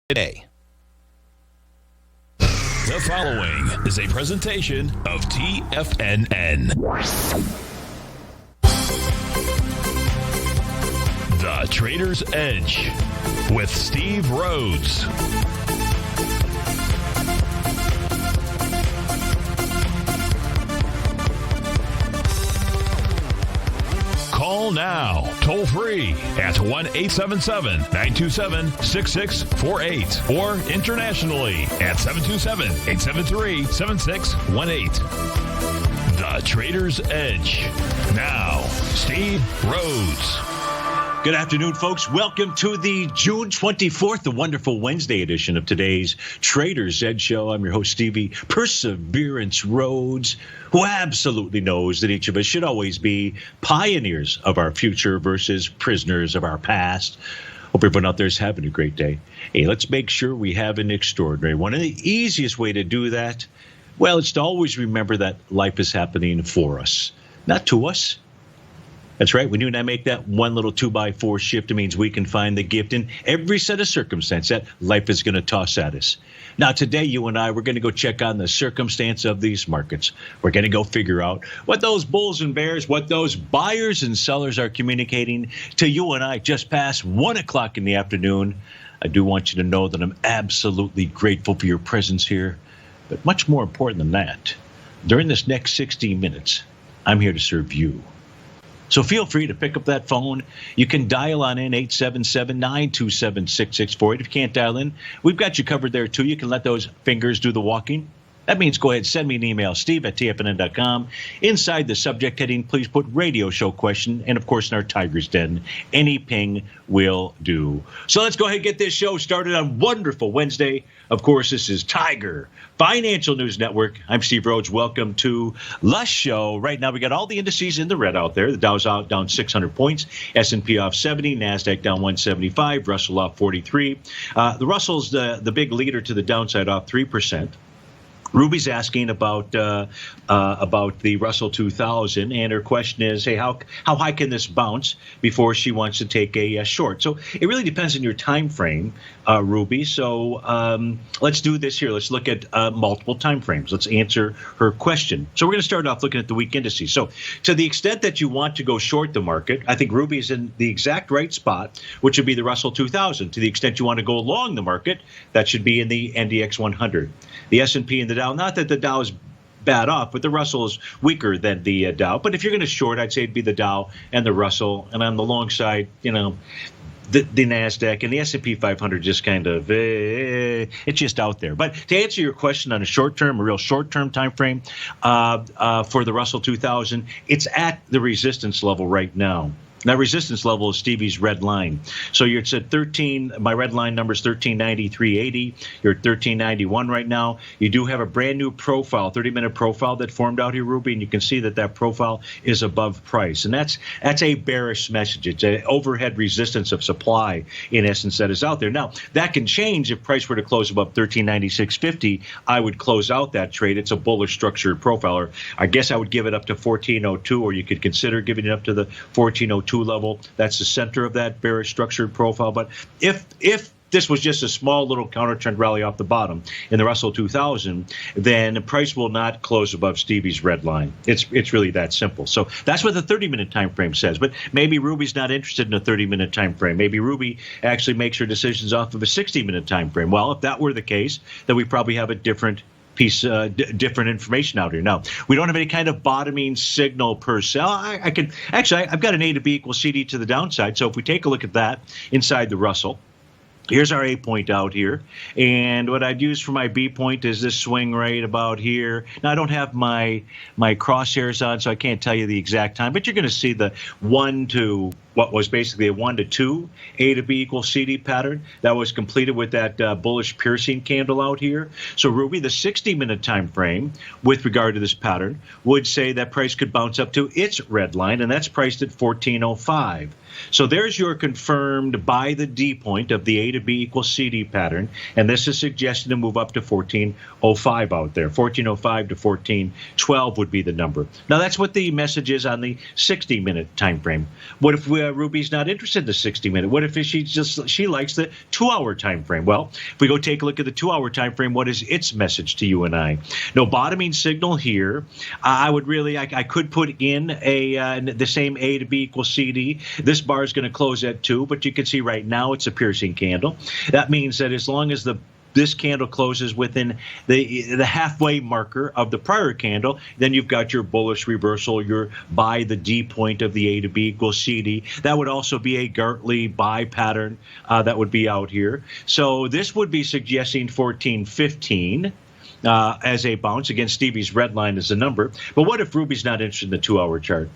today. The following is a presentation of TFNN. The Trader's Edge with Steve Rhodes. Call now, toll free at 1-877-927-6648 or internationally at 727-873-7618. The Trader's Edge. Now, Steve Rhodes. Good afternoon, folks. Welcome to the June 24th, the wonderful Wednesday edition of today's Trader's Edge Show. I'm your host, Stevie Perseverance Rhodes, who absolutely knows that each of us should always be pioneers of our future versus prisoners of our past. Hope everyone out there is having a great day. Hey, let's make sure we have an extraordinary one. And the easiest way to do that, well, it's to always remember that life is happening for us, not to us. That's right. When you and I make that one little 2x4 shift, it means we can find the gift in every set of circumstance that life is going to toss at us. Now, today, you and I, we're going to go check on the circumstance of these markets. We're going to go figure out what those bulls and bears, what those buyers and sellers are communicating to you and I just past 1 o'clock in the afternoon. I do want you to know that I'm absolutely grateful for your presence here. But much more important than that, during this next 60 minutes, I'm here to serve you. So feel free to pick up that phone. You can dial on in 877-927-6648. If you can't dial in, we've got you covered there too. You can let those fingers do the walking. That means go ahead, send me an email, steve@tfnn.com. Inside the subject heading, please put radio show question. And, of course, in our Tiger's Den, any ping will do. So let's go ahead and get this show started on wonderful Wednesday. Of course, this is Tiger Financial News Network. I'm Steve Rhodes. Welcome to the show. Right now, we got all the indices in the red out there. The Dow's out down 600 points. S&P off 70. NASDAQ down 175. Russell off 43. The Russell's the big leader to the downside, off 3%. Ruby's asking about the Russell 2000, and her question is, hey, how high can this bounce before she wants to take a short? So it really depends on your time frame, Ruby. So let's do this here. Let's look at multiple time frames. Let's answer her question. So we're going to start off looking at the week indices. So to the extent that you want to go short the market, I think Ruby is in the exact right spot, which would be the Russell 2000. To the extent you want to go long the market, that should be in the NDX 100. The S&P and the Dow, not that the Dow is bad off, but the Russell is weaker than the Dow. But if you're going to short, I'd say it'd be the Dow and the Russell. And on the long side, you know, the NASDAQ and the S&P 500 just kind of, it's just out there. But to answer your question on a real short-term time frame for the Russell 2000, it's at the resistance level right now. That resistance level is Stevie's red line. So you're at 13. My red line number is 1393.80. You're at 1391 right now. You do have a brand new profile, 30-minute profile that formed out here, Ruby, and you can see that profile is above price. And that's a bearish message. It's an overhead resistance of supply, in essence, that is out there. Now, that can change if price were to close above 1396.50. I would close out that trade. It's a bullish structured profile. Or I guess I would give it up to 1402, or you could consider giving it up to the 1402 level. That's the center of that bearish structured profile. But if this was just a small little counter trend rally off the bottom in the Russell 2000, then the price will not close above Stevie's red line. It's really that simple. So that's what the 30-minute time frame says. But maybe Ruby's not interested in a 30-minute time frame. Maybe Ruby actually makes her decisions off of a 60-minute time frame. Well, if that were the case, then we probably have a different different information out here. Now, we don't have any kind of bottoming signal per se. I've got an A to B equals CD to the downside. So if we take a look at that inside the Russell, here's our A point out here. And what I'd use for my B point is this swing right about here. Now, I don't have my crosshairs on, so I can't tell you the exact time, but you're going to see the 1 to what was basically a 1 to 2 A to B equals CD pattern that was completed with that bullish piercing candle out here. So Ruby, the 60-minute time frame with regard to this pattern would say that price could bounce up to its red line, and that's priced at 1405. So there's your confirmed by the D point of the A to B equals CD pattern, and this is suggested to move up to 1405 out there. 1405 to 1412 would be the number. Now that's what the message is on the 60-minute time frame. What if we Ruby's not interested in the 60-minute? What if she likes the 2-hour time frame? Well, if we go take a look at the 2-hour time frame, what is its message to you and I? No bottoming signal here. I could put in the same A to B equals CD. This bar is going to close at 2, but you can see right now it's a piercing candle. That means that as long as this candle closes within the halfway marker of the prior candle, then you've got your bullish reversal. You're by the D point of the A to B equals CD. That would also be a Gartley buy pattern that would be out here. So this would be suggesting 14.15. As a bounce. Again, Stevie's red line is the number. But what if Ruby's not interested in the 2-hour chart?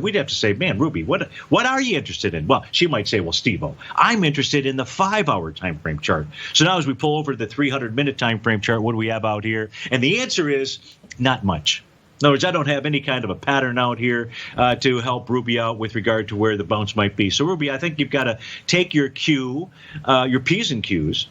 We'd have to say, man, Ruby, what are you interested in? Well, she might say, well, Steve-O, I'm interested in the 5-hour time frame chart. So now as we pull over to the 300-minute time frame chart, what do we have out here? And the answer is not much. In other words, I don't have any kind of a pattern out here to help Ruby out with regard to where the bounce might be. So, Ruby, I think you've got to take your Q, your P's and Q's,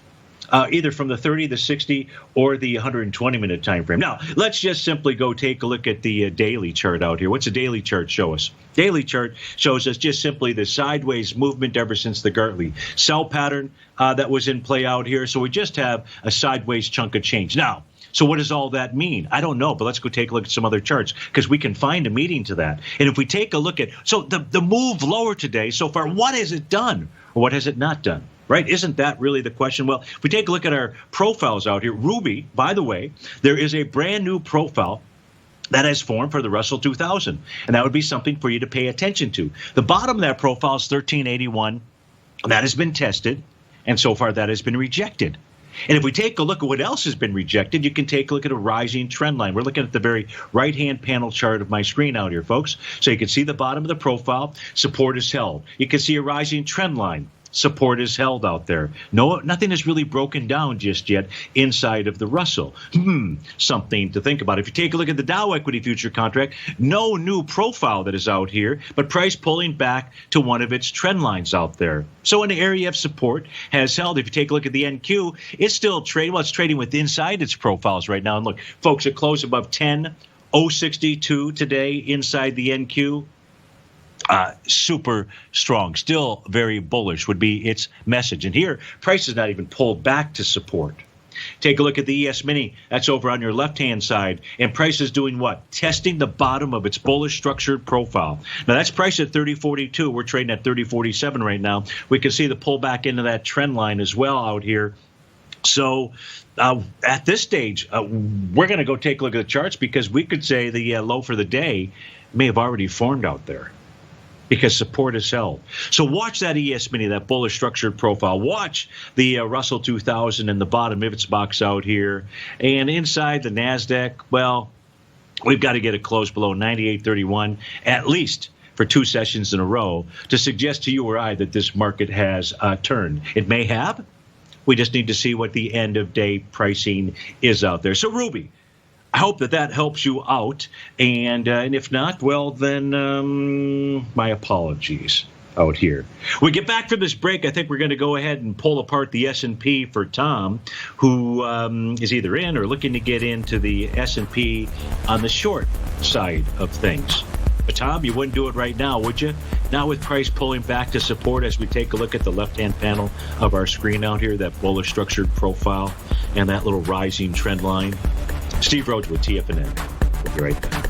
either from the 30, the 60, or the 120-minute time frame. Now, let's just simply go take a look at the daily chart out here. What's the daily chart show us? Daily chart shows us just simply the sideways movement ever since the Gartley sell pattern that was in play out here. So we just have a sideways chunk of change. Now, so what does all that mean? I don't know, but let's go take a look at some other charts because we can find a meaning to that. And if we take a look at, so the move lower today so far, what has it done or what has it not done? Right? Isn't that really the question? Well, if we take a look at our profiles out here, Ruby, by the way, there is a brand new profile that has formed for the Russell 2000, and that would be something for you to pay attention to. The bottom of that profile is 1381. That has been tested, and so far that has been rejected. And if we take a look at what else has been rejected, you can take a look at a rising trend line. We're looking at the very right-hand panel chart of my screen out here, folks. So you can see the bottom of the profile, support is held. You can see a rising trend line. Support is held out there. Nothing is really broken down just yet inside of the Russell. Something to think about. If you take a look at the Dow equity future contract, no new profile that is out here, but price pulling back to one of its trend lines out there. So an area of support has held. If you take a look at the NQ, it's still trading. Well, it's trading with inside its profiles right now. And look, folks, it closed above 10.062 today inside the NQ. Super strong, still very bullish would be its message. And here, price is not even pulled back to support. Take a look at the ES Mini. That's over on your left-hand side. And price is doing what? Testing the bottom of its bullish structured profile. Now, that's priced at 30.42. We're trading at 30.47 right now. We can see the pullback into that trend line as well out here. So at this stage, we're going to go take a look at the charts because we could say the low for the day may have already formed out there, because support is held. So watch that ES Mini, that bullish structured profile. Watch the Russell 2000 in the bottom of its box out here. And inside the NASDAQ, well, we've got to get it close below 98.31, at least for 2 sessions in a row, to suggest to you or I that this market has turned. It may have. We just need to see what the end of day pricing is out there. So Ruby, I hope that helps you out, and if not, well, then my apologies out here. We get back from this break, I think we're going to go ahead and pull apart the S&P for Tom, who is either in or looking to get into the S&P on the short side of things. But Tom, you wouldn't do it right now, would you? Now with price pulling back to support as we take a look at the left-hand panel of our screen out here, that bullish structured profile and that little rising trend line. Steve Rhodes with TFNN. We'll be right back.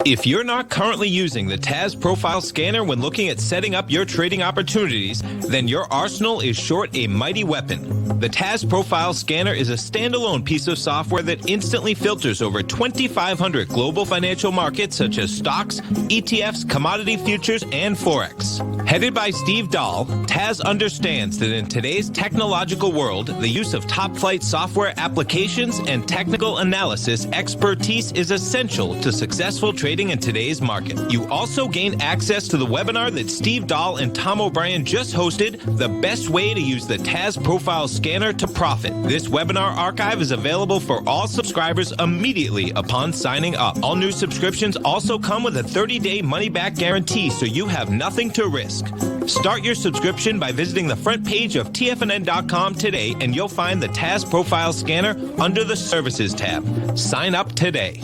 If you're not currently using the TAS Profile Scanner when looking at setting up your trading opportunities, then your arsenal is short a mighty weapon. The TAS Profile Scanner is a standalone piece of software that instantly filters over 2,500 global financial markets such as stocks, ETFs, commodity futures, and Forex. Headed by Steve Dahl, TAS understands that in today's technological world, the use of top-flight software applications and technical analysis expertise is essential to successful trading trading in today's market. You also gain access to the webinar that Steve Dahl and Tom O'Brien just hosted, The Best Way to Use the TAS Profile Scanner to Profit. This webinar archive is available for all subscribers immediately upon signing up. All new subscriptions also come with a 30-day money-back guarantee, so you have nothing to risk. Start your subscription by visiting the front page of TFNN.com today, and you'll find the TAS Profile Scanner under the Services tab. Sign up today.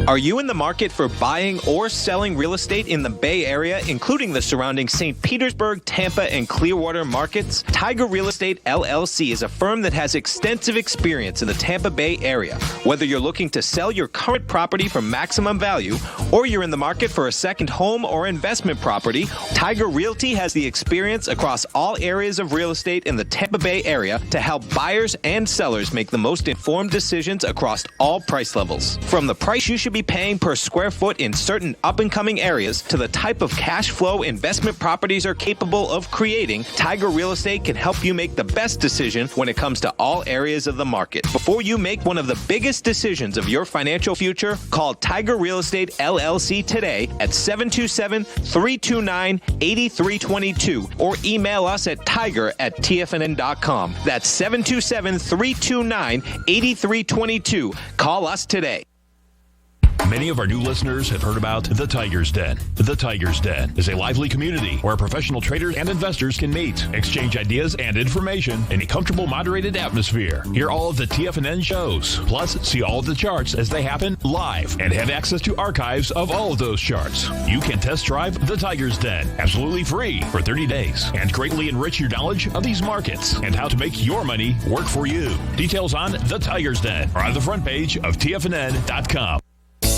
Are you in the market for buying or selling real estate in the Bay Area, including the surrounding St. Petersburg, Tampa, and Clearwater markets? Tiger Real Estate LLC is a firm that has extensive experience in the Tampa Bay area. Whether you're looking to sell your current property for maximum value, or you're in the market for a second home or investment property, Tiger Realty has the experience across all areas of real estate in the Tampa Bay area to help buyers and sellers make the most informed decisions across all price levels. From the price you should be paying per square foot in certain up-and-coming areas to the type of cash flow investment properties are capable of creating, Tiger Real Estate can help you make the best decision when it comes to all areas of the market. Before you make one of the biggest decisions of your financial future, call Tiger Real Estate LLC today at 727-329-8322 or email us at tiger@tfnn.com. That's 727-329-8322. Call us today. Many of our new listeners have heard about The Tiger's Den. The Tiger's Den is a lively community where professional traders and investors can meet, exchange ideas and information in a comfortable, moderated atmosphere. Hear all of the TFNN shows, plus see all of the charts as they happen live and have access to archives of all of those charts. You can test drive The Tiger's Den absolutely free for 30 days and greatly enrich your knowledge of these markets and how to make your money work for you. Details on The Tiger's Den are on the front page of TFNN.com.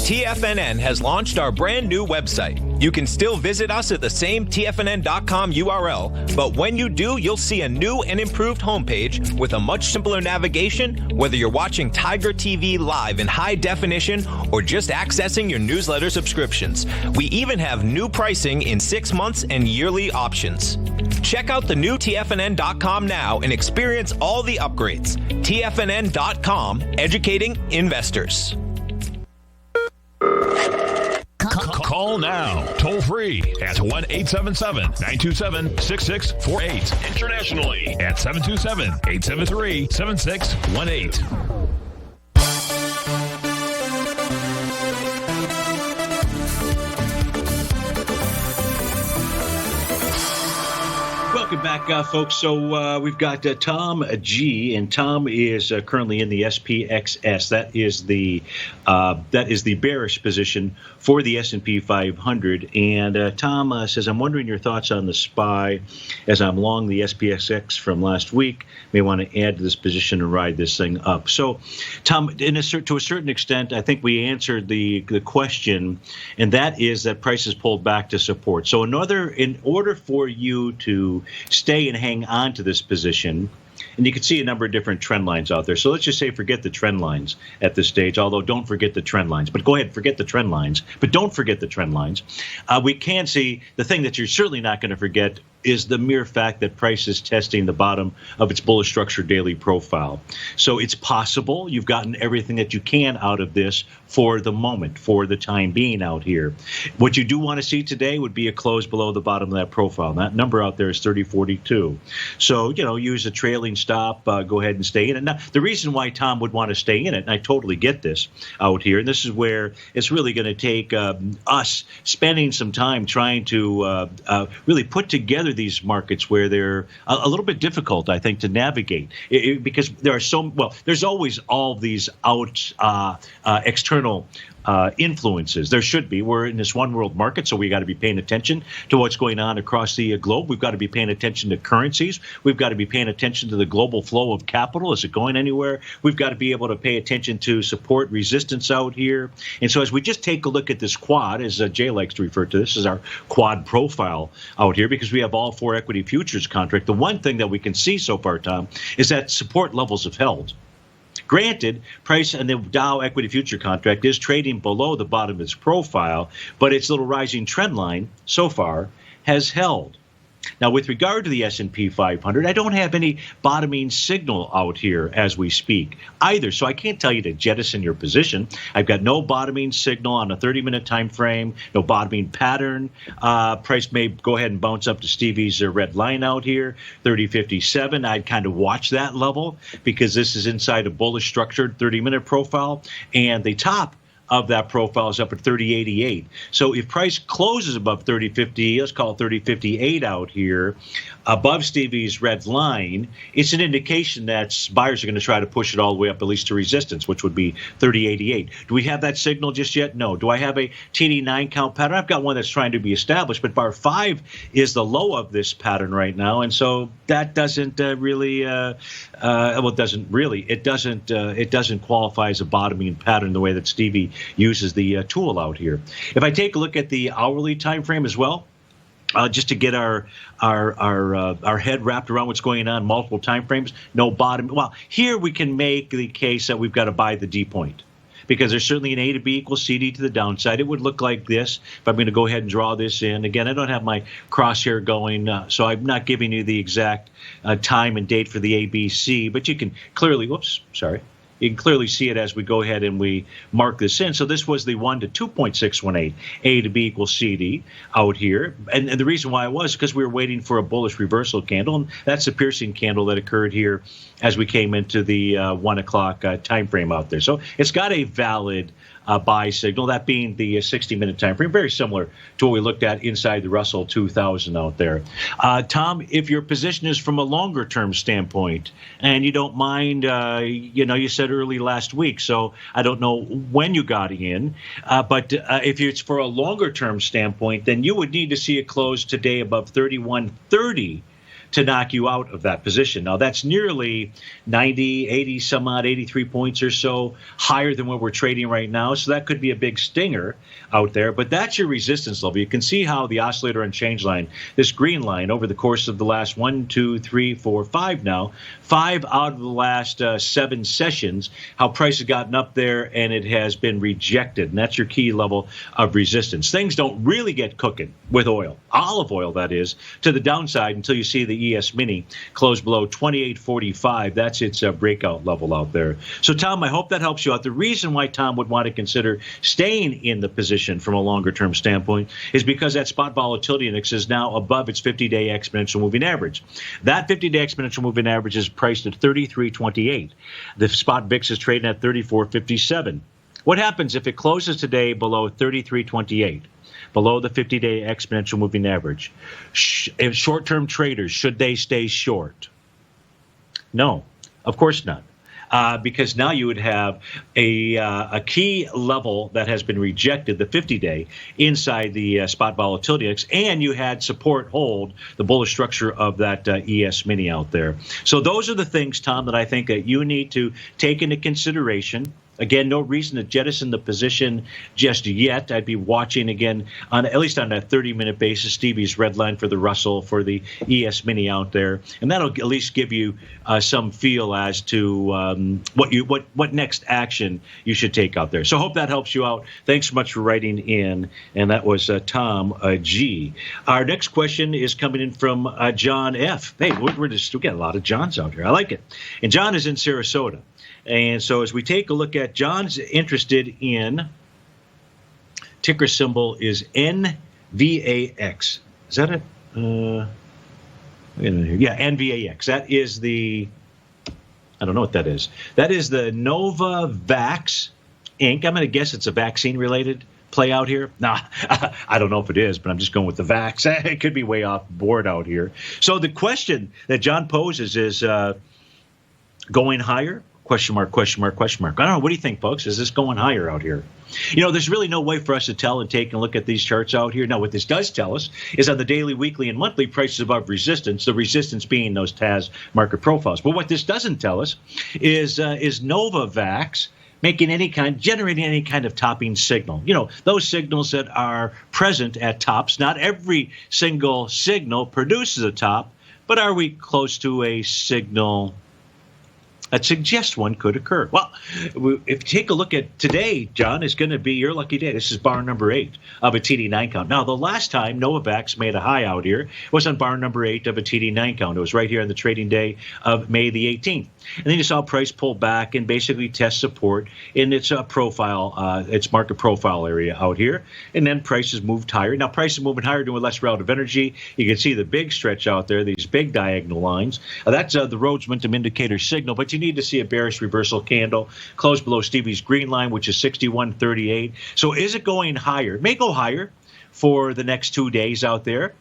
TFNN has launched our brand new website. You can still visit us at the same TFNN.com URL, but when you do, you'll see a new and improved homepage with a much simpler navigation, whether you're watching Tiger TV live in high definition or just accessing your newsletter subscriptions. We even have new pricing in 6 months and yearly options. Check out the new TFNN.com now and experience all the upgrades. TFNN.com, educating investors. Call now, toll free at 1-877-927-6648. Internationally at 727-873-7618. Welcome back, folks. So we've got Tom G, and Tom is currently in the SPXS. That is the bearish position for the S&P 500. And Tom says, "I'm wondering your thoughts on the SPY as I'm long the SPXX from last week. May want to add to this position and ride this thing up." So, Tom, to a certain extent, I think we answered the question, and that is that prices pulled back to support. So in order for you to stay and hang on to this position, and you can see a number of different trend lines out there. So let's just say forget the trend lines at this stage, although don't forget the trend lines. But go ahead, forget the trend lines. But don't forget the trend lines. We can see the thing that you're certainly not going to forget is the mere fact that price is testing the bottom of its bullish structure daily profile. So it's possible you've gotten everything that you can out of this for the moment, for the time being out here. What you do want to see today would be a close below the bottom of that profile. That number out there is 3042. So, use a trailing stop, go ahead and stay in it. Now, the reason why Tom would want to stay in it, and I totally get this out here, and this is where it's really going to take us spending some time trying to really put together these markets where they're a little bit difficult, I think, to navigate because there are there's always all these external influences. There should be. We're in this one world market, so we got to be paying attention to what's going on across the globe. We've got to be paying attention to currencies. We've got to be paying attention to the global flow of capital. Is it going anywhere? We've got to be able to pay attention to support resistance out here. And so as we just take a look at this quad, as Jay likes to refer to this as our quad profile out here, because we have all four equity futures contract, the one thing that we can see so far, Tom, is that support levels have held. Granted, price and the Dow equity future contract is trading below the bottom of its profile, but its little rising trend line so far has held. Now, with regard to the S&P 500, I don't have any bottoming signal out here as we speak either, so I can't tell you to jettison your position. I've got no bottoming signal on a 30-minute time frame, no bottoming pattern. Price may go ahead and bounce up to Stevie's red line out here, 30.57. I'd kind of watch that level because this is inside a bullish structured 30-minute profile, and the top of that profile is up at 30.88. So if price closes above 30.50, let's call it 30.58 out here, above Stevie's red line, it's an indication that buyers are going to try to push it all the way up at least to resistance, which would be 30.88. Do we have that signal just yet? No. Do I have a TD9 count pattern? I've got one that's trying to be established, but bar 5 is the low of this pattern right now, and so that doesn't it doesn't qualify as a bottoming pattern the way that Stevie uses the tool out here. If I take a look at the hourly time frame as well, just to get our head wrapped around what's going on, multiple time frames, no bottom. Well, here we can make the case that we've got to buy the D point, because there's certainly an A to B equals CD to the downside. It would look like this if I'm going to go ahead and draw this in. Again, I don't have my crosshair going, so I'm not giving you the exact time and date for the ABC, but you can clearly, you can clearly see it as we go ahead and we mark this in. So this was the 1 to 2.618, A to B equals CD out here. And the reason why it was because we were waiting for a bullish reversal candle, and that's a piercing candle that occurred here as we came into the 1 o'clock time frame out there. So it's got a valid buy signal, that being the 60-minute time frame, very similar to what we looked at inside the Russell 2000 out there. Tom, if your position is from a longer-term standpoint, and you don't mind, you said early last week, so I don't know when you got in, but if it's for a longer-term standpoint, then you would need to see it close today above 31.30 to knock you out of that position. Now, that's nearly 90, 80, some odd, 83 points or so higher than what we're trading right now. So that could be a big stinger out there. But that's your resistance level. You can see how the oscillator and change line, this green line, over the course of the last 1, 2, 3, 4, 5 now, 5 out of the last 7 sessions, how price has gotten up there and it has been rejected. And that's your key level of resistance. Things don't really get cooking with oil, olive oil that is, to the downside until you see the ES Mini close below 28.45. That's its breakout level out there. So, Tom, I hope that helps you out. The reason why Tom would want to consider staying in the position from a longer-term standpoint is because that spot volatility index is now above its 50-day exponential moving average. That 50-day exponential moving average is priced at 33.28. The spot VIX is trading at 34.57. What happens if it closes today below 33.28? Below the 50-day exponential moving average? If short-term traders, should they stay short? No, of course not. Because now you would have a key level that has been rejected, the 50-day, inside the spot volatility index, and you had support hold the bullish structure of that ES Mini out there. So those are the things, Tom, that I think that you need to take into consideration. Again, no reason to jettison the position just yet. I'd be watching again, at least on a 30-minute basis, Stevie's red line for the Russell, for the ES Mini out there, and that'll at least give you some feel as to what next action you should take out there. So, hope that helps you out. Thanks so much for writing in, and that was Tom G. Our next question is coming in from John F. Hey, we got a lot of Johns out here. I like it, and John is in Sarasota. And so as we take a look at, John's interested in, ticker symbol is NVAX. Is that it? Yeah, NVAX. That is the, I don't know what that is. That is the Novavax Inc. I'm going to guess it's a vaccine-related play out here. Nah, I don't know if it is, but I'm just going with the vax. It could be way off board out here. So the question that John poses is going higher? Question mark, question mark, question mark. I don't know. What do you think, folks? Is this going higher out here? There's really no way for us to tell and take a look at these charts out here. Now, what this does tell us is on the daily, weekly, and monthly prices above resistance, the resistance being those TAS market profiles. But what this doesn't tell us is Novavax generating any kind of topping signal. Those signals that are present at tops. Not every single signal produces a top, but are we close to a signal that suggest one could occur. Well, if you take a look at today, John, is going to be your lucky day. This is bar number 8 of a TD9 count. Now, the last time Novavax made a high out here was on bar number 8 of a TD9 count. It was right here on the trading day of May the 18th. And then you saw price pull back and basically test support in its its market profile area out here. And then prices moved higher. Now, prices moving higher doing less relative energy. You can see the big stretch out there, these big diagonal lines. That's the Rhodes momentum indicator signal, but you need to see a bearish reversal candle close below Stevie's green line, which is 61.38. So is it going higher? It may go higher for the next 2 days out there.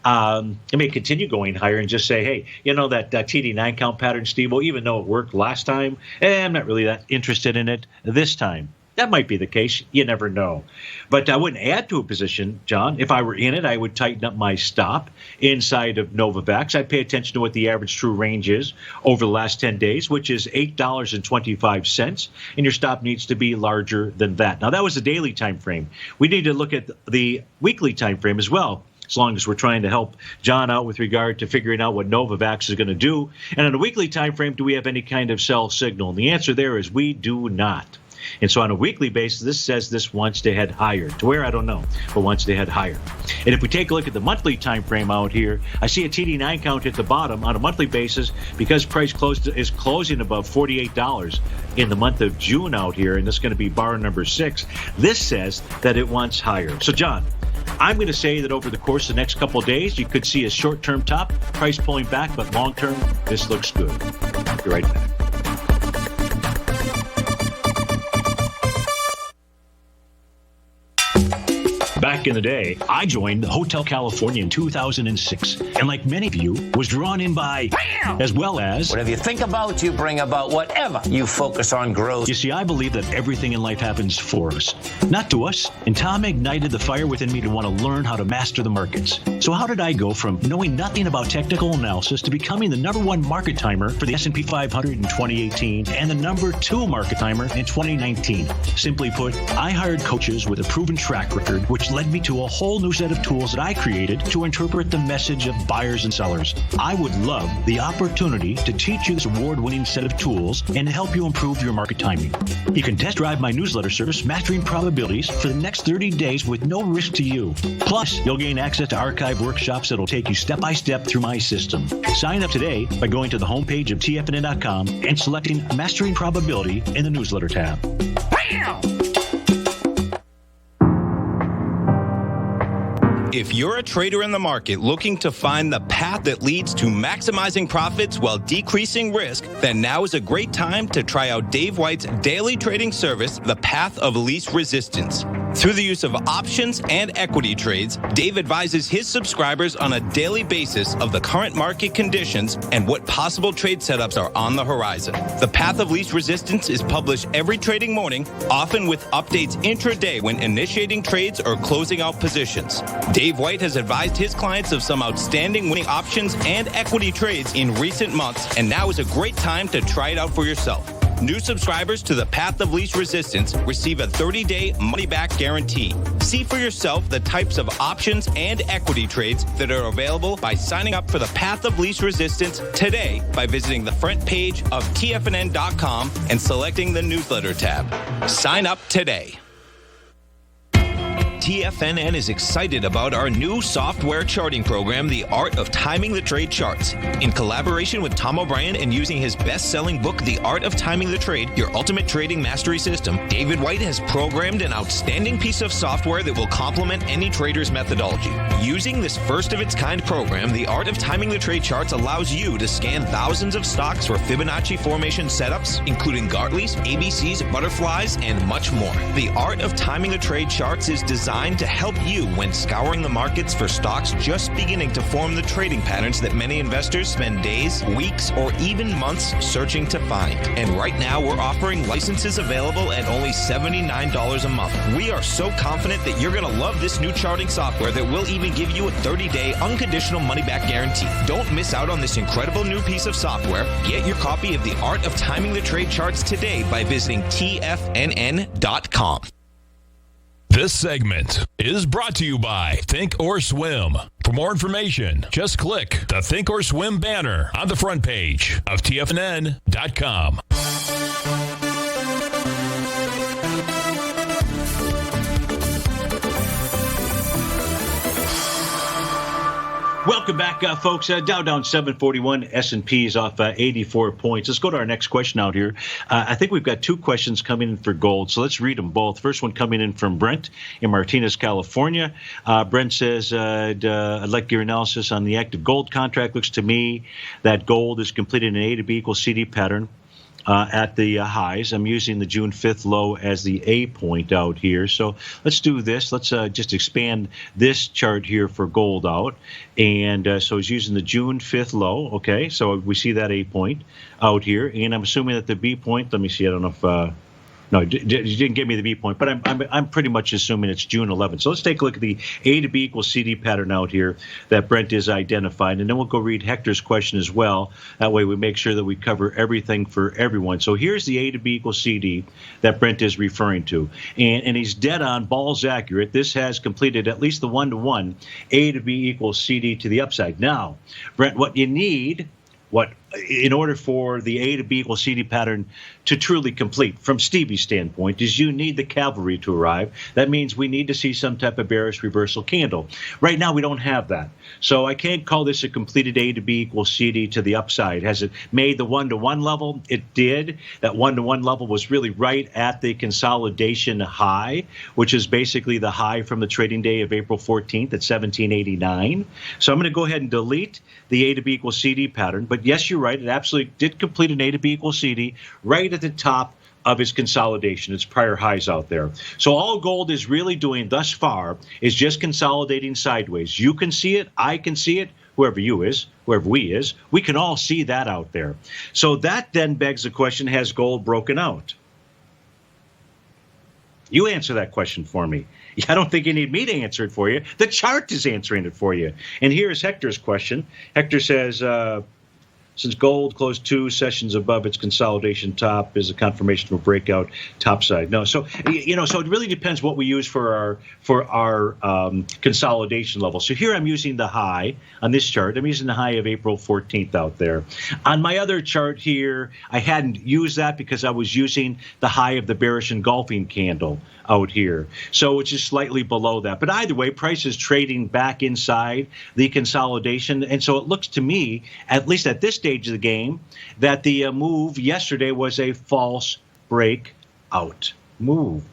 It may continue going higher and just say, hey, that TD9 count pattern, Steve, well, even though it worked last time, I'm not really that interested in it this time. That might be the case. You never know. But I wouldn't add to a position, John. If I were in it, I would tighten up my stop inside of Novavax. I'd pay attention to what the average true range is over the last 10 days, which is $8.25. And your stop needs to be larger than that. Now, that was the daily time frame. We need to look at the weekly time frame as well, as long as we're trying to help John out with regard to figuring out what Novavax is going to do. And on a weekly time frame, do we have any kind of sell signal? And the answer there is we do not. And so on a weekly basis, this says this wants to head higher. To where, I don't know, but wants to head higher. And if we take a look at the monthly time frame out here, I see a TD9 count at the bottom on a monthly basis because price is closing above $48 in the month of June out here, and this is going to be bar number 6. This says that it wants higher. So, John, I'm going to say that over the course of the next couple of days, you could see a short-term top, price pulling back, but long-term, this looks good. Be right back. Back in the day, I joined Hotel California in 2006, and like many of you, was drawn in by, bam! As well as, whatever you think about, you bring about. Whatever you focus on growth. You see, I believe that everything in life happens for us, not to us. And Tom ignited the fire within me to want to learn how to master the markets. So how did I go from knowing nothing about technical analysis to becoming the #1 market timer for the S&P 500 in 2018 and the #2 market timer in 2019? Simply put, I hired coaches with a proven track record, which led me to a whole new set of tools that I created to interpret the message of buyers and sellers. I would love the opportunity to teach you this award-winning set of tools and to help you improve your market timing. You can test drive my newsletter service, Mastering Probabilities, for the next 30 days with no risk to you. Plus, you'll gain access to archive workshops that'll take you step-by-step through my system. Sign up today by going to the homepage of TFNN.com and selecting Mastering Probability in the newsletter tab. Bam! If you're a trader in the market looking to find the path that leads to maximizing profits while decreasing risk, then now is a great time to try out Dave White's daily trading service, The Path of Least Resistance. Through the use of options and equity trades, Dave advises his subscribers on a daily basis of the current market conditions and what possible trade setups are on the horizon. The Path of Least Resistance is published every trading morning, often with updates intraday when initiating trades or closing out positions. Dave White has advised his clients of some outstanding winning options and equity trades in recent months, and now is a great time to try it out for yourself. New subscribers to the Path of Least Resistance receive a 30-day money-back guarantee. See for yourself the types of options and equity trades that are available by signing up for the Path of Least Resistance today by visiting the front page of TFNN.com and selecting the newsletter tab. Sign up today. TFNN is excited about our new software charting program, The Art of Timing the Trade Charts. In collaboration with Tom O'Brien and using his best-selling book, The Art of Timing the Trade, Your Ultimate Trading Mastery System, David White has programmed an outstanding piece of software that will complement any trader's methodology. Using this first-of-its-kind program, The Art of Timing the Trade Charts allows you to scan thousands of stocks for Fibonacci formation setups, including Gartley's, ABC's, butterflies, and much more. The Art of Timing the Trade Charts is designed to help you when scouring the markets for stocks just beginning to form the trading patterns that many investors spend days, weeks, or even months searching to find. And right now, we're offering licenses available at only $79 a month. We are so confident that you're going to love this new charting software that will even give you a 30-day unconditional money-back guarantee. Don't miss out on this incredible new piece of software. Get your copy of The Art of Timing the Trade Charts today by visiting TFNN.com. This segment is brought to you by Think or Swim. For more information, just click the Think or Swim banner on the front page of TFNN.com. Welcome back, folks. Dow down 741, S&P's off 84 points. Let's go to our next question out here. I think we've got two questions coming in for gold, so let's read them both. First one coming in from Brent in Martinez, California. Brent says, I'd like your analysis on the active gold contract. Looks to me that gold is completing an A to B equals CD pattern at the highs. I'm using the June 5th low as the A point out here. So let's do this. Let's just expand this chart here for gold out. And so it's using the June 5th low. Okay, so we see that A point out here. And I'm assuming that the B point, let me see, I don't know if... No, you didn't give me the B point, but I'm pretty much assuming it's June 11th. So let's take a look at the A to B equals CD pattern out here that Brent is identified, and then we'll go read Hector's question as well. That way we make sure that we cover everything for everyone. So here's the A to B equals CD that Brent is referring to, and he's dead on, balls accurate. This has completed at least the one-to-one A to B equals CD to the upside. Now, Brent, what you need, in order for the A to B equals CD pattern to truly complete, from Stevie's standpoint, is you need the cavalry to arrive. That means we need to see some type of bearish reversal candle. Right now, we don't have that. So I can't call this a completed A to B equals CD to the upside. Has it made the one-to-one level? It did. That one-to-one level was really right at the consolidation high, which is basically the high from the trading day of April 14th at 1789. So I'm going to go ahead and delete the A to B equals CD pattern. But yes, you're right. It absolutely did complete an A to B equals CD right at the top of its consolidation, its prior highs out there. So all gold is really doing thus far is just consolidating sideways. You can see it. I can see it. Whoever you is, whoever we is, we can all see that out there. So that then begs the question, has gold broken out? You answer that question for me. I don't think you need me to answer it for you. The chart is answering it for you. And here's Hector's question. Hector says, since gold closed 2 sessions above its consolidation top, is a confirmation of a breakout topside. No, so so it really depends what we use for our consolidation level. So here I'm using the high on this chart. I'm using the high of April 14th out there. On my other chart here, I hadn't used that because I was using the high of the bearish engulfing candle out here. So it's just slightly below that. But either way, price is trading back inside the consolidation. And so it looks to me, at least at this stage of the game, that the move yesterday was a false breakout move.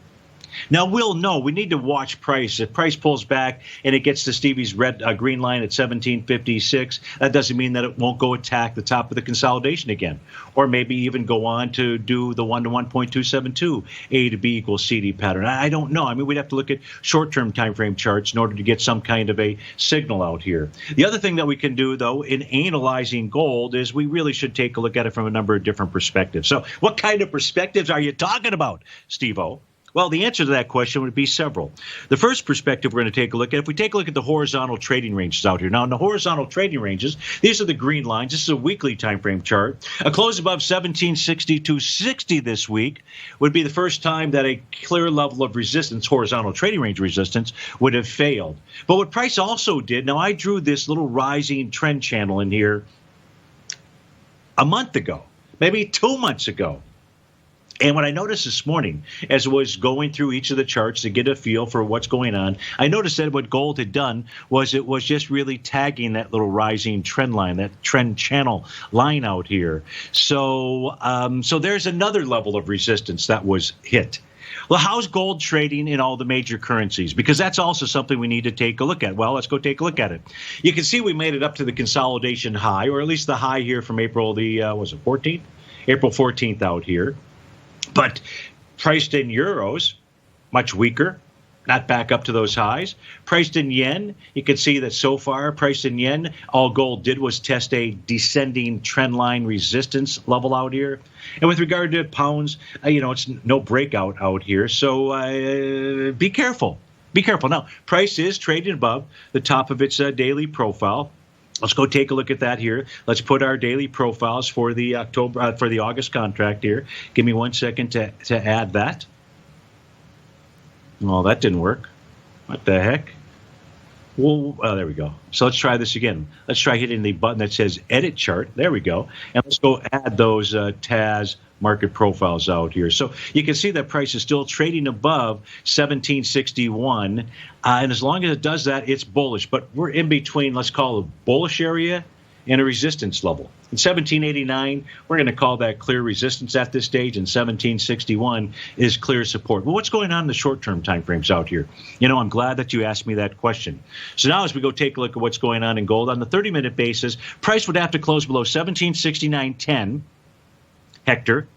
Now, we'll know. We need to watch price. If price pulls back and it gets to Stevie's green line at 1756, that doesn't mean that it won't go attack the top of the consolidation again, or maybe even go on to do the 1-to-1.272 A to B equals CD pattern. I don't know. I mean, we'd have to look at short-term time frame charts in order to get some kind of a signal out here. The other thing that we can do, though, in analyzing gold is we really should take a look at it from a number of different perspectives. So what kind of perspectives are you talking about, Steve-O? Well, the answer to that question would be several. The first perspective we're going to take a look at, if we take a look at the horizontal trading ranges out here. Now, in the horizontal trading ranges, these are the green lines. This is a weekly time frame chart. A close above 1762.60 this week would be the first time that a clear level of resistance, horizontal trading range resistance, would have failed. But what price also did, now I drew this little rising trend channel in here a month ago, maybe 2 months ago. And what I noticed this morning, as I was going through each of the charts to get a feel for what's going on, I noticed that what gold had done was it was just really tagging that little rising trend line, that trend channel line out here. So, so there's another level of resistance that was hit. Well, how's gold trading in all the major currencies? Because that's also something we need to take a look at. Well, let's go take a look at it. You can see we made it up to the consolidation high, or at least the high here from April was it 14th? April 14th out here. But priced in euros, much weaker, not back up to those highs. Priced in yen, you can see that so far, priced in yen, all gold did was test a descending trend line resistance level out here. And with regard to pounds, it's no breakout out here. So be careful. Be careful. Now, price is trading above the top of its daily profile. Let's go take a look at that here. Let's put our daily profiles for the August contract here. Give me 1 second to add that. Well, that didn't work. What the heck? Well, there we go. So let's try this again. Let's try hitting the button that says Edit Chart. There we go. And let's go add those TAS market profiles out here. So you can see that price is still trading above 1761. And as long as it does that, it's bullish. But we're in between, let's call it a bullish area and a resistance level. In 1789, we're going to call that clear resistance at this stage, and 1761 is clear support. Well, what's going on in the short-term time frames out here? I'm glad that you asked me that question. So now as we go take a look at what's going on in gold, on the 30-minute basis, price would have to close below 1769.10, Hector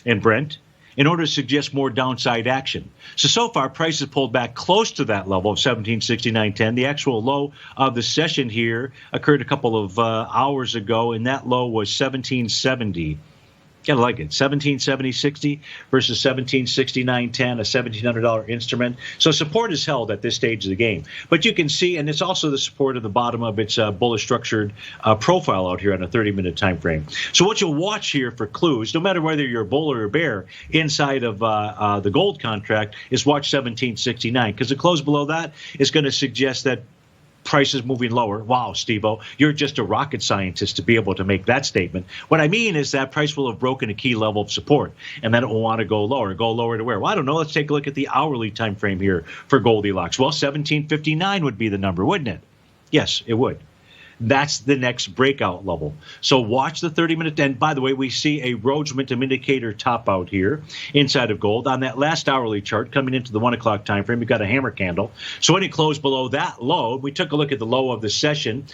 and Brent, in order to suggest more downside action. So far, price has pulled back close to that level of 1769.10. The actual low of the session here occurred a couple of hours ago, and that low was 1770. Gotta like it. 1770.60 versus 1769.10, a $1,700 instrument. So support is held at this stage of the game. But you can see, and it's also the support at the bottom of its bullish structured profile out here on a 30-minute time frame. So what you'll watch here for clues, no matter whether you're a bull or a bear, inside of the gold contract, is watch 1769, because the close below that is going to suggest that price is moving lower. Wow, Steve-O, you're just a rocket scientist to be able to make that statement. What I mean is that price will have broken a key level of support, and then it will want to go lower. Go lower to where? Well, I don't know. Let's take a look at the hourly time frame here for Goldilocks. Well, 1759 would be the number, wouldn't it? Yes, it would. That's the next breakout level. So watch the 30-minute. And by the way, we see a Rhodes momentum indicator top out here inside of gold. On that last hourly chart coming into the 1 o'clock time frame, we've got a hammer candle. So when it closed below that low, we took a look at the low of the session,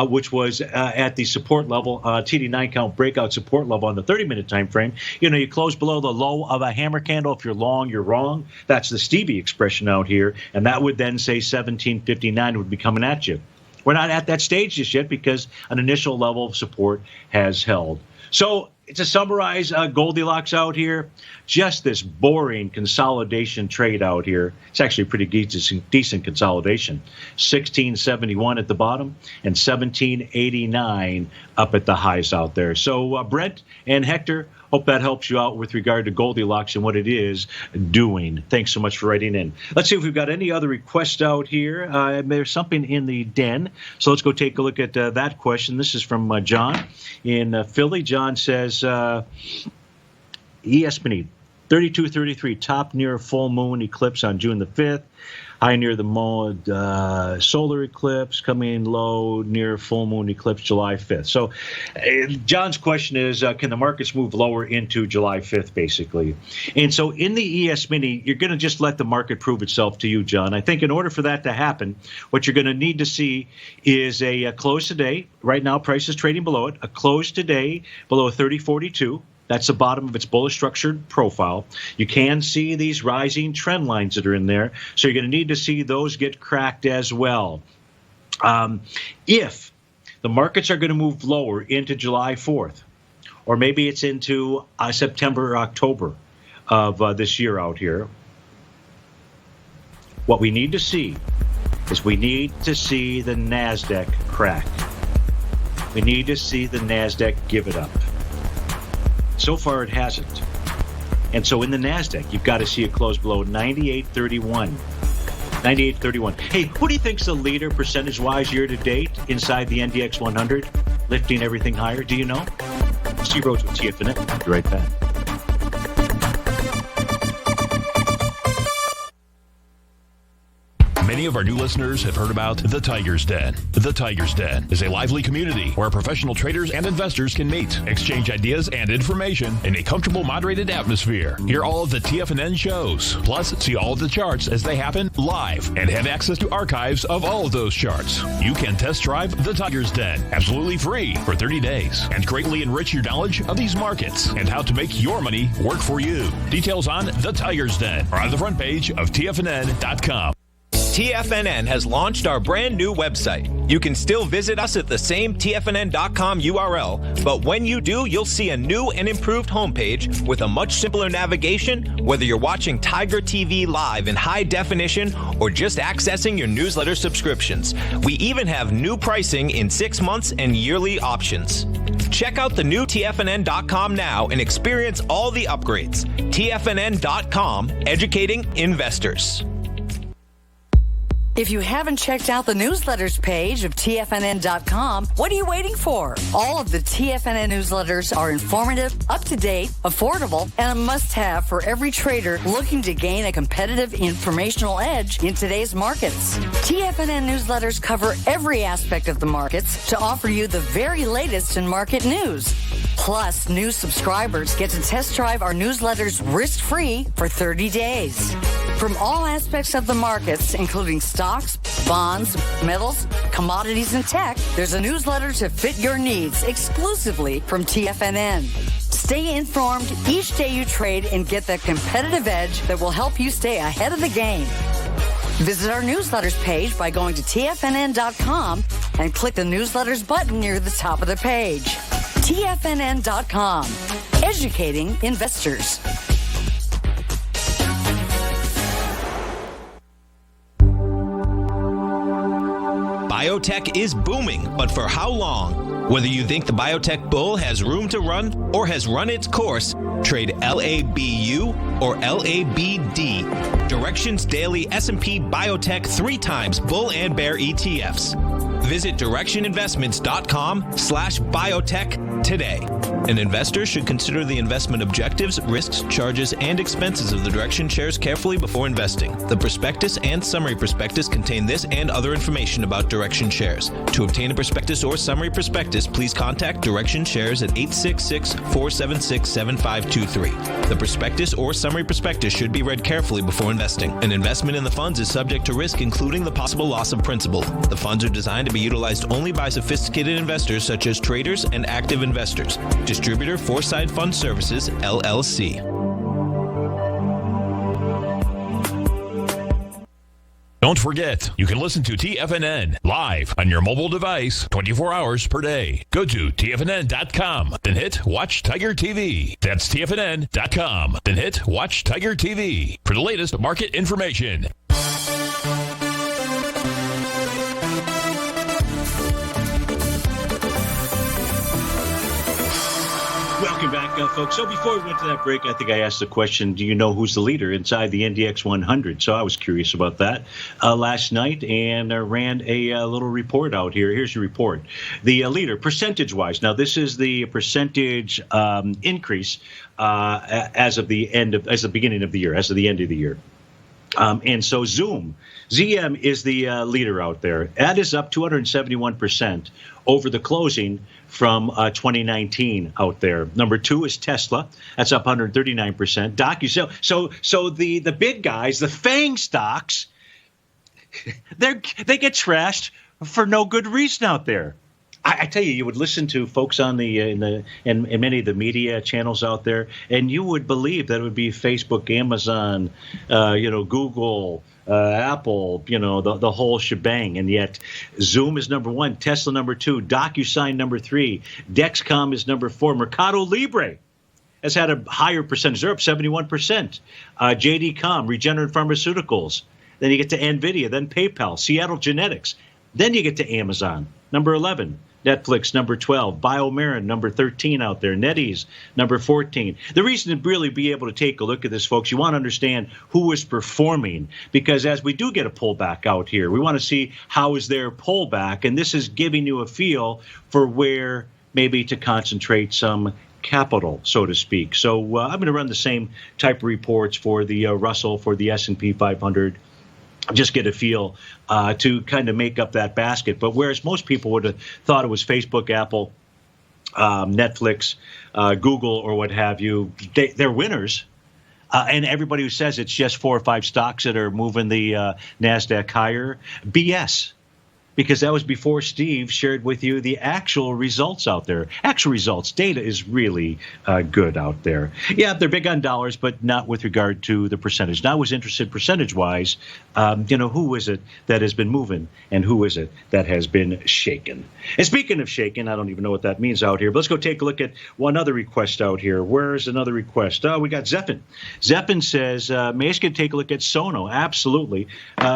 which was at the support level, TD9 count breakout support level on the 30-minute time frame. You close below the low of a hammer candle. If you're long, you're wrong. That's the Stevie expression out here. And that would then say 1759 would be coming at you. We're not at that stage just yet because an initial level of support has held. So to summarize Goldilocks out here, just this boring consolidation trade out here. It's actually pretty decent consolidation. 1671 at the bottom and 1789 up at the highs out there. So Brent and Hector, hope that helps you out with regard to Goldilocks and what it is doing. Thanks so much for writing in. Let's see if we've got any other requests out here. There's something in the den. So let's go take a look at that question. This is from John in Philly. John says, ES-Mini 3233, top near full moon eclipse on June the 5th. High near the solar eclipse, coming low near full moon eclipse July 5th. So John's question is, can the markets move lower into July 5th, basically? And so in the ES-Mini, you're going to just let the market prove itself to you, John. I think in order for that to happen, what you're going to need to see is a close today. Right now, price is trading below it. A close today below 30.42. That's the bottom of its bullish structured profile. You can see these rising trend lines that are in there. So you're going to need to see those get cracked as well. If the markets are going to move lower into July 4th, or maybe it's into September or October of this year out here, what we need to see is we need to see the NASDAQ crack. We need to see the NASDAQ give it up. So far, it hasn't. And so in the NASDAQ, you've got to see it close below 98.31. 98.31. Hey, who do you think's the leader percentage-wise year-to-date inside the NDX 100, lifting everything higher? Do you know? Steve Rhodes with TFNN. I'll be right back. Many of our new listeners have heard about the Tiger's Den. The Tiger's Den is a lively community where professional traders and investors can meet, exchange ideas and information in a comfortable, moderated atmosphere. Hear all of the TFNN shows, plus see all of the charts as they happen live and have access to archives of all of those charts. You can test drive the Tiger's Den absolutely free for 30 days and greatly enrich your knowledge of these markets and how to make your money work for you. Details on the Tiger's Den are on the front page of TFNN.com. TFNN has launched our brand new website. You can still visit us at the same TFNN.com URL, but when you do, you'll see a new and improved homepage with a much simpler navigation, whether you're watching Tiger TV live in high definition or just accessing your newsletter subscriptions. We even have new pricing in 6 months and yearly options. Check out the new TFNN.com now and experience all the upgrades. TFNN.com, educating investors. If you haven't checked out the newsletters page of TFNN.com, what are you waiting for? All of the TFNN newsletters are informative, up-to-date, affordable, and a must-have for every trader looking to gain a competitive informational edge in today's markets. TFNN newsletters cover every aspect of the markets to offer you the very latest in market news. Plus, new subscribers get to test drive our newsletters risk-free for 30 days. From all aspects of the markets, including stocks, bonds, metals, commodities, and tech, there's a newsletter to fit your needs exclusively from TFNN. Stay informed each day you trade and get that competitive edge that will help you stay ahead of the game. Visit our newsletters page by going to TFNN.com and click the newsletters button near the top of the page. TFNN.com, educating investors. Biotech is booming, but for how long? Whether you think the biotech bull has room to run or has run its course, trade LABU or LABD. Directions Daily S&P Biotech 3 times bull and bear ETFs. Visit directioninvestments.com/biotech today. An investor should consider the investment objectives, risks, charges, and expenses of the Direction shares carefully before investing. The prospectus and summary prospectus contain this and other information about Direction shares. To obtain a prospectus or summary prospectus, please contact Direction shares at 866-476-7523. The prospectus or summary prospectus should be read carefully before investing. An investment in the funds is subject to risk, including the possible loss of principal. The funds are designed to be utilized only by sophisticated investors such as traders and active investors. Distributor Foreside Fund Services, LLC. Don't forget, you can listen to TFNN live on your mobile device 24 hours per day. Go to TFNN.com, then hit Watch Tiger TV. That's TFNN.com, then hit Watch Tiger TV for the latest market information. Welcome back, folks. So before we went to that break, I think I asked the question, do you know who's the leader inside the NDX 100? So I was curious about that last night and ran a little report out here. Here's your report. The leader, percentage-wise. Now, this is the percentage increase as of the beginning of the year, as of the end of the year. And so ZM is the leader out there. That is up 271% over the closing from 2019 out there. Number 2 is Tesla. That's up 139%. So the big guys, the FANG stocks, they get trashed for no good reason out there. I tell you, you would listen to folks on in many of the media channels out there, and you would believe that it would be Facebook, Amazon, Google, Apple, the whole shebang. And yet Zoom is number 1, Tesla number 2, DocuSign number 3, Dexcom is number 4, Mercado Libre has had a higher percentage. They're up 71%. JD.com, Regeneron Pharmaceuticals. Then you get to NVIDIA, then PayPal, Seattle Genetics. Then you get to Amazon, number 11. Netflix, number 12. BioMarin, number 13 out there. NetEase, number 14. The reason to really be able to take a look at this, folks, you want to understand who is performing. Because as we do get a pullback out here, we want to see how is their pullback. And this is giving you a feel for where maybe to concentrate some capital, so to speak. So I'm going to run the same type of reports for the Russell, for the S&P 500. Just get a feel to kind of make up that basket. But whereas most people would have thought it was Facebook, Apple, Netflix, Google, or what have you, they're winners. And everybody who says it's just 4 or 5 stocks that are moving the NASDAQ higher, BS. Because that was before Steve shared with you the actual results out there. Actual results. Data is really good out there. Yeah, they're big on dollars, but not with regard to the percentage. Now I was interested percentage-wise, who is it that has been moving and who is it that has been shaken? And speaking of shaken, I don't even know what that means out here, but let's go take a look at one other request out here. Where's another request? Oh, we got Zeppin. Zeppin says, may I ask you to take a look at Sono? Absolutely.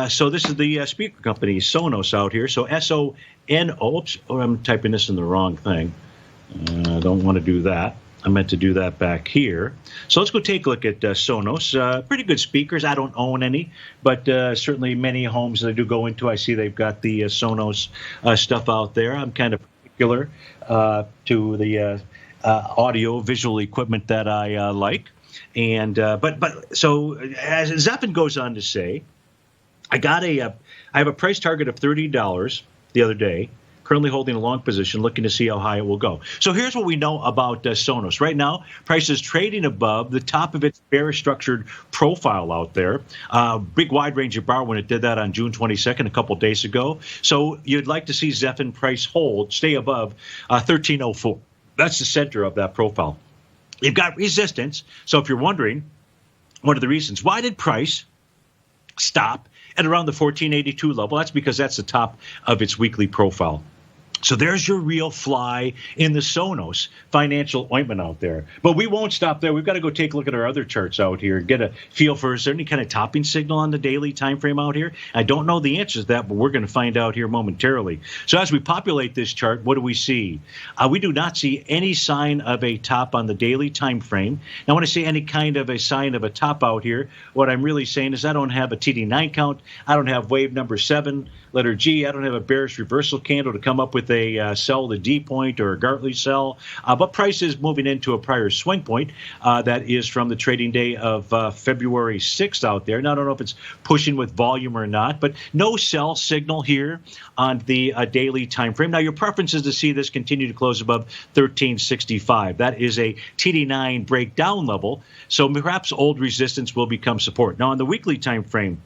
So this is the speaker company, Sonos out here. So SONO. Oops, I'm typing this in the wrong thing. I don't want to do that. I meant to do that back here. So let's go take a look at Sonos. Pretty good speakers. I don't own any, but certainly many homes that I do go into, I see they've got the Sonos stuff out there. I'm kind of particular to the audio visual equipment that I like. And but so as Zephan goes on to say, I have a price target of $30 the other day. Currently holding a long position, looking to see how high it will go. So here's what we know about Sonos. Right now, price is trading above the top of its bearish structured profile out there. Big wide range of bar when it did that on June 22nd, a couple days ago. So you'd like to see Zephan price stay above 1304. That's the center of that profile. You've got resistance. So if you're wondering, what are the reasons? Why did price stop at around the 1482 level? That's because that's the top of its weekly profile. So there's your real fly in the Sonos financial ointment out there. But we won't stop there. We've got to go take a look at our other charts out here, get a feel for, is there any kind of topping signal on the daily time frame out here? I don't know the answers to that, but we're going to find out here momentarily. So as we populate this chart, what do we see? We do not see any sign of a top on the daily time frame. Now, when I say any kind of a sign of a top out here, what I'm really saying is I don't have a TD9 count. I don't have wave number 7, letter G. I don't have a bearish reversal candle to come up with a sell the D point or a Gartley sell, but price is moving into a prior swing point that is from the trading day of February 6th out there. Now, I don't know if it's pushing with volume or not, but no sell signal here on the daily time frame. Now, your preference is to see this continue to close above 1365. That is a TD9 breakdown level, so perhaps old resistance will become support. Now, on the weekly time frame,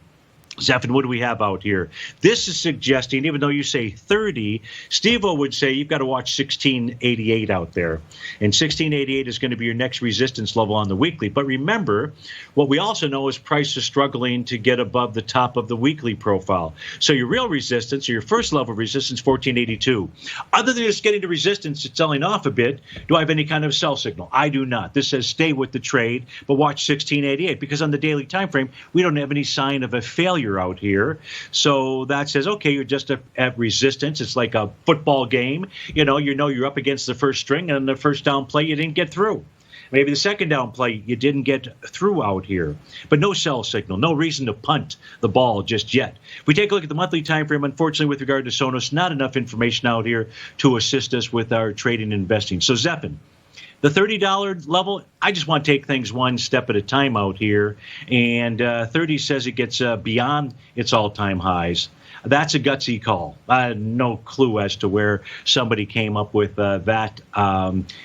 Zephan, what do we have out here? This is suggesting, even though you say 30, Steve-O would say you've got to watch 1688 out there. And 1688 is going to be your next resistance level on the weekly. But remember, what we also know is price is struggling to get above the top of the weekly profile. So your real resistance, or your first level of resistance, 1482. Other than just getting to resistance, it's selling off a bit. Do I have any kind of sell signal? I do not. This says stay with the trade, but watch 1688, because on the daily time frame, we don't have any sign of a failure out here. So that says, okay, you're just at resistance. It's like a football game. You know you're up against the first string, and the first down play you didn't get through. Maybe the second down play you didn't get through out here. But no sell signal, no reason to punt the ball just yet. If we take a look at the monthly time frame, unfortunately, with regard to Sonos, not enough information out here to assist us with our trading and investing. So Zephan, the $30 level, I just want to take things one step at a time out here. And 30 says it gets beyond its all-time highs. That's a gutsy call. I had no clue as to where somebody came up with that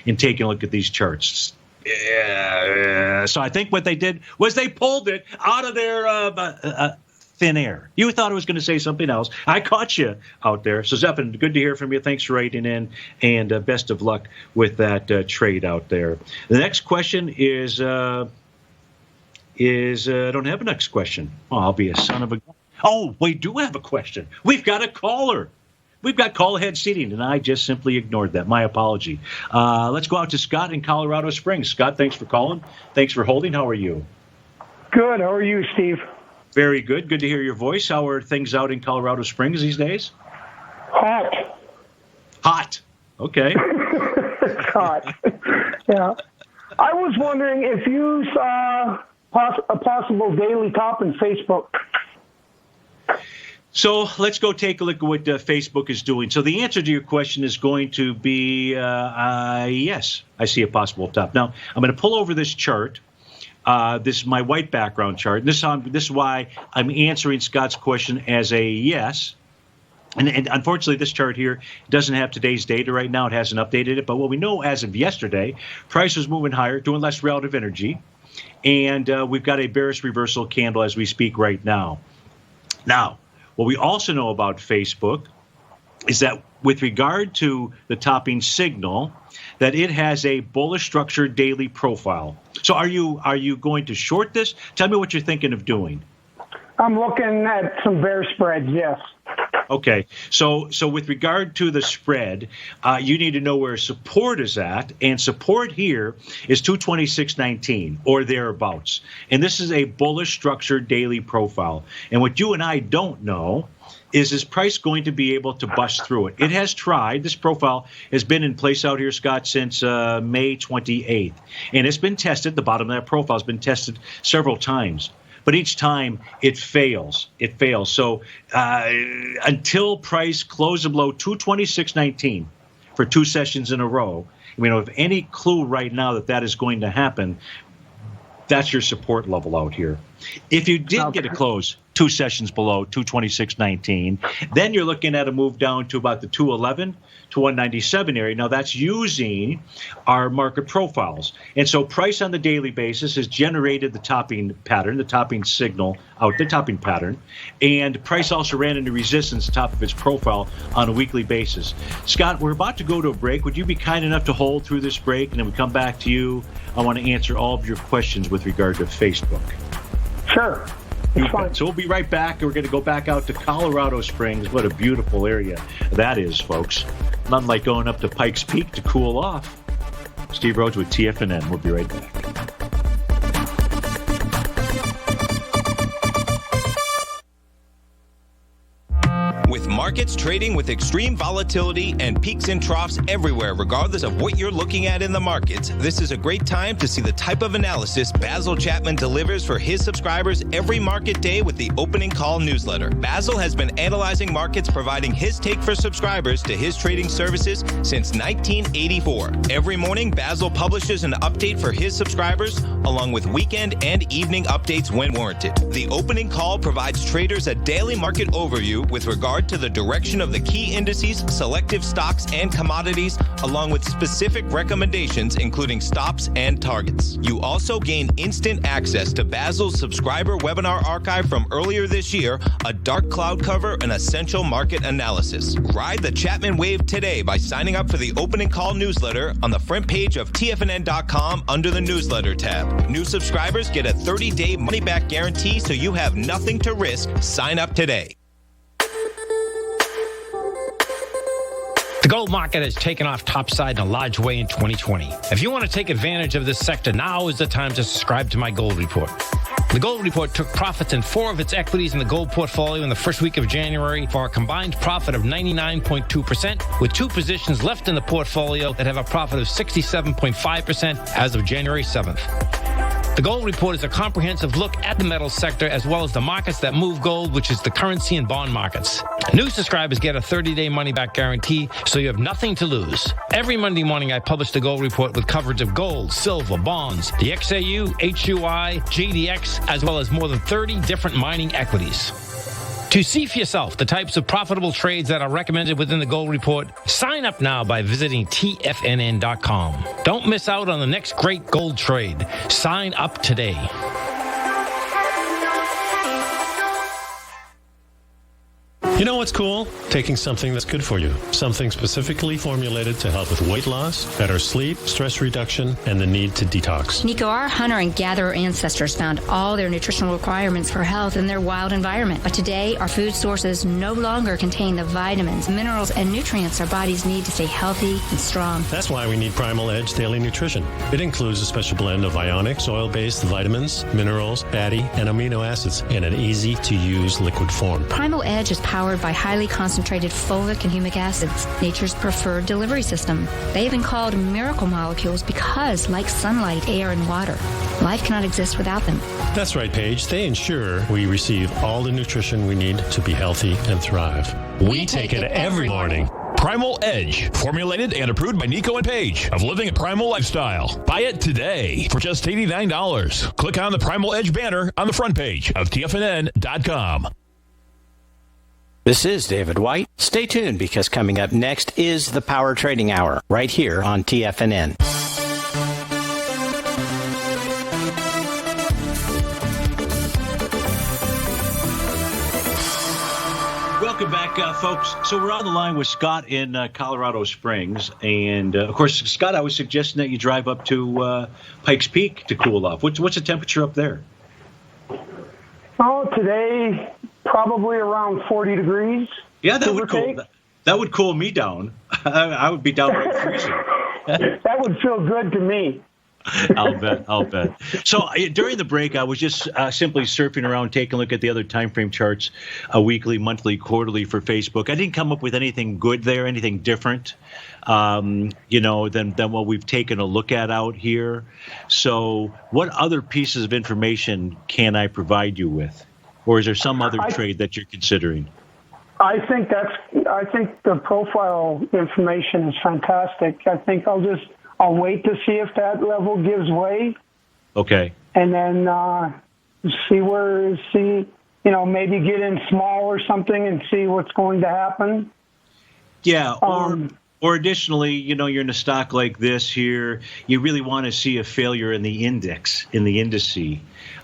in taking a look at these charts. Yeah. So I think what they did was they pulled it out of their thin air. You thought I was going to say something else. I caught you out there. So Zephan, good to hear from you. Thanks for writing in, and best of luck with that trade out there. The next question is I don't have a next question. Oh, I'll be a son of a... Oh, we do have a question. We've got a caller. We've got call-ahead seating, and I just simply ignored that. My apology. Let's go out to Scott in Colorado Springs. Scott, thanks for calling. Thanks for holding. How are you? Good. How are you, Steve? Very good. Good to hear your voice. How are things out in Colorado Springs these days? Hot. Hot. Okay. It's hot. Yeah. I was wondering if you saw a possible daily top in Facebook. So let's go take a look at what Facebook is doing. So the answer to your question is going to be yes, I see a possible top. Now, I'm going to pull over this chart. This is my white background chart. This is why I'm answering Scott's question as a yes. And unfortunately, this chart here doesn't have today's data right now. It hasn't updated it. But what we know as of yesterday, price was moving higher, doing less relative energy. And we've got a bearish reversal candle as we speak right now. Now, what we also know about Facebook is that with regard to the topping signal, that it has a bullish structured daily profile. So are you going to short this? Tell me what you're thinking of doing. I'm looking at some bear spreads, yes. Okay, so with regard to the spread, you need to know where support is at, and support here is 226.19 or thereabouts. And this is a bullish structured daily profile. And what you and I don't know is price going to be able to bust through it? It has tried. This profile has been in place out here, Scott, since May 28th. And it's been tested. The bottom of that profile has been tested several times. But each time it fails. It fails. So until price closes below 226.19 for 2 sessions in a row, we don't have any clue right now that is going to happen. That's your support level out here. If you did get a close 2 sessions below 226.19, then you're looking at a move down to about the 211 to 197 area. Now, that's using our market profiles. And so price on the daily basis has generated the topping pattern, the topping signal out, the topping pattern. And price also ran into resistance top of its profile on a weekly basis. Scott, we're about to go to a break. Would you be kind enough to hold through this break? And then we come back to you. I want to answer all of your questions with regard to Facebook. Sure. It's fine. So we'll be right back. We're going to go back out to Colorado Springs. What a beautiful area that is, folks. Nothing like going up to Pikes Peak to cool off. Steve Rhodes with TFNN. We'll be right back. With markets trading with extreme volatility and peaks and troughs everywhere, regardless of what you're looking at in the markets, this is a great time to see the type of analysis Basil Chapman delivers for his subscribers every market day with the Opening Call newsletter. Basil has been analyzing markets, providing his take for subscribers to his trading services since 1984. Every morning, Basil publishes an update for his subscribers, along with weekend and evening updates when warranted. The Opening Call provides traders a daily market overview with regard to the direction of the key indices, selective stocks, and commodities, along with specific recommendations, including stops and targets. You also gain instant access to Basil's subscriber webinar archive from earlier this year, a dark cloud cover, and essential market analysis. Ride the Chapman wave today by signing up for the Opening Call newsletter on the front page of TFNN.com under the newsletter tab. New subscribers get a 30-day money-back guarantee, so you have nothing to risk. Sign up today. The gold market has taken off topside in a large way in 2020. If you want to take advantage of this sector, now is the time to subscribe to my Gold Report. The Gold Report took profits in 4 of its equities in the gold portfolio in the first week of January for a combined profit of 99.2%, with 2 positions left in the portfolio that have a profit of 67.5% as of January 7th. The Gold Report is a comprehensive look at the metals sector as well as the markets that move gold, which is the currency and bond markets. New subscribers get a 30-day money-back guarantee, so you have nothing to lose. Every Monday morning, I publish the Gold Report with coverage of gold, silver, bonds, the XAU, HUI, GDX, as well as more than 30 different mining equities. To see for yourself the types of profitable trades that are recommended within the Gold Report, sign up now by visiting TFNN.com. Don't miss out on the next great gold trade. Sign up today. You know what's cool? Taking something that's good for you. Something specifically formulated to help with weight loss, better sleep, stress reduction, and the need to detox. Nico, our hunter and gatherer ancestors found all their nutritional requirements for health in their wild environment. But today, our food sources no longer contain the vitamins, minerals, and nutrients our bodies need to stay healthy and strong. That's why we need Primal Edge Daily Nutrition. It includes a special blend of ionic, oil-based vitamins, minerals, fatty, and amino acids in an easy-to-use liquid form. Primal Edge is powered by highly concentrated folic and humic acids, nature's preferred delivery system. They have been called miracle molecules because, like sunlight, air, and water, life cannot exist without them. That's right, Paige. They ensure we receive all the nutrition we need to be healthy and thrive. We take it every morning. Primal Edge, formulated and approved by Nico and Paige of Living a Primal Lifestyle. Buy it today for just $89. Click on the Primal Edge banner on the front page of TFNN.com. This is David White. Stay tuned because coming up next is the Power Trading Hour right here on TFNN. Welcome back, folks. So we're on the line with Scott in Colorado Springs. And, of course, Scott, I was suggesting that you drive up to Pikes Peak to cool off. What's the temperature up there? Oh, today, probably around 40 degrees. Yeah, that would cool. That would cool me down. I would be down like freezing. That would feel good to me. I'll bet. So during the break, I was just simply surfing around, taking a look at the other time frame charts, weekly, monthly, quarterly for Facebook. I didn't come up with anything good there, anything different, than what we've taken a look at out here. So what other pieces of information can I provide you with? Or is there some other trade that you're considering? I think the profile information is fantastic. I think I'll wait to see if that level gives way. Okay. And then maybe get in small or something and see what's going to happen. Yeah. Or additionally, you're in a stock like this here, you really want to see a failure in the index, in the indice.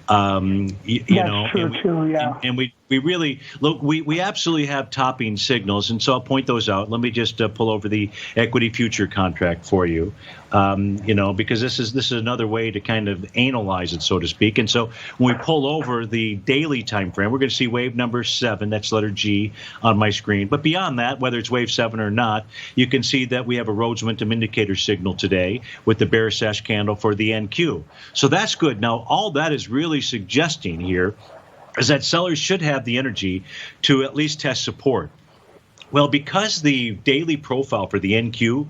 That's true too, yeah. And we really look. We absolutely have topping signals, and so I'll point those out. Let me just pull over the equity future contract for you, because this is another way to kind of analyze it, so to speak. And so when we pull over the daily time frame, we're going to see wave number 7. That's letter G on my screen. But beyond that, whether it's wave 7 or not, you can see that we have a Rhodes momentum indicator signal today with the bear sesh candle for the NQ. So that's good. Now, all that is really suggesting here is that sellers should have the energy to at least test support. Well, because the daily profile for the NQ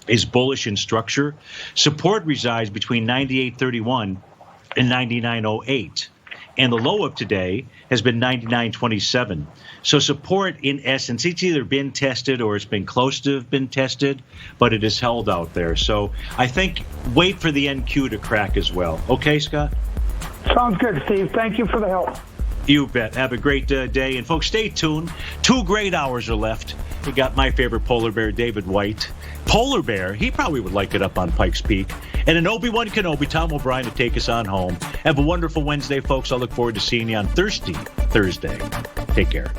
is bullish in structure, support resides between 98.31 and 99.08. And the low of today has been 99.27. So support, in essence, it's either been tested or it's been close to have been tested, but it is held out there. So I think wait for the NQ to crack as well. Okay, Scott? Sounds good, Steve. Thank you for the help. You bet. Have a great day. And folks, stay tuned. 2 great hours are left. We got my favorite polar bear, David White. Polar bear, he probably would like it up on Pikes Peak. And an Obi-Wan Kenobi, Tom O'Brien, to take us on home. Have a wonderful Wednesday, folks. I look forward to seeing you on Thursday. Take care.